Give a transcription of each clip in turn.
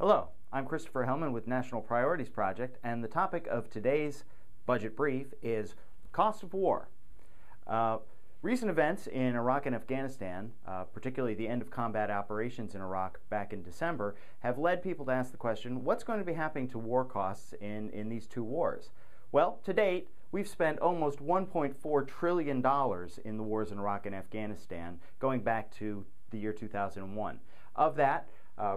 Hello, I'm Christopher Hellman with National Priorities Project, and the topic of today's budget brief is cost of war. Recent events in Iraq and Afghanistan, particularly the end of combat operations in Iraq back in December, have led people to ask the question, what's going to be happening to war costs in these two wars? Well, to date, we've spent almost $1.4 trillion in the wars in Iraq and Afghanistan, going back to the year 2001. Of that,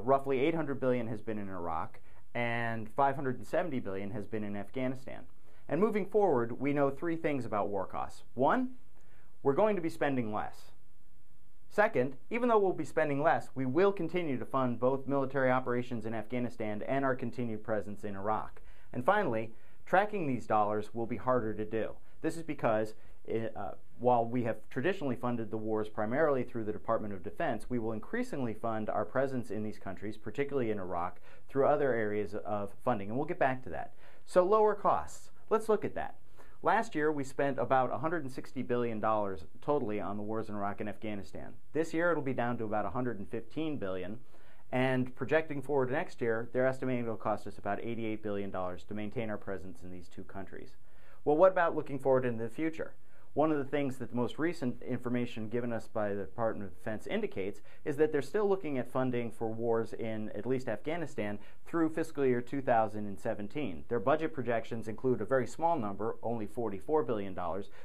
roughly $800 billion has been in Iraq, and $570 billion has been in Afghanistan. And moving forward, we know three things about war costs. One, we're going to be spending less. Second, even though we'll be spending less, we will continue to fund both military operations in Afghanistan and our continued presence in Iraq. And finally, tracking these dollars will be harder to do. This is because while we have traditionally funded the wars primarily through the Department of Defense, we will increasingly fund our presence in these countries, particularly in Iraq, through other areas of funding, and we'll get back to that. So lower costs. Let's look at that. Last year, we spent about $160 billion totally on the wars in Iraq and Afghanistan. This year, it'll be down to about $115 billion. And projecting forward to next year, they're estimating it'll cost us about $88 billion to maintain our presence in these two countries. Well, what about looking forward into the future? One of the things that the most recent information given us by the Department of Defense indicates is that they're still looking at funding for wars in at least Afghanistan through fiscal year 2017. Their budget projections include a very small number, only $44 billion,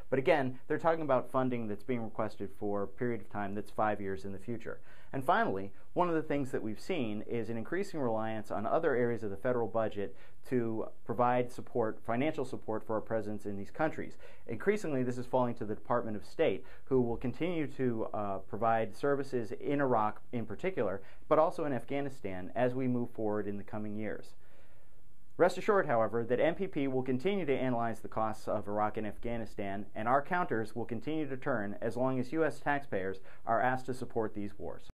but again, they're talking about funding that's being requested for a period of time that's 5 years in the future. And finally, one of the things that we've seen is an increasing reliance on other areas of the federal budget to provide support, financial support for our presence in these countries. Increasingly, this is falling to the Department of State, who will continue to provide services in Iraq in particular, but also in Afghanistan as we move forward in the coming years. Rest assured, however, that MPP will continue to analyze the costs of Iraq and Afghanistan, and our counters will continue to turn as long as U.S. taxpayers are asked to support these wars.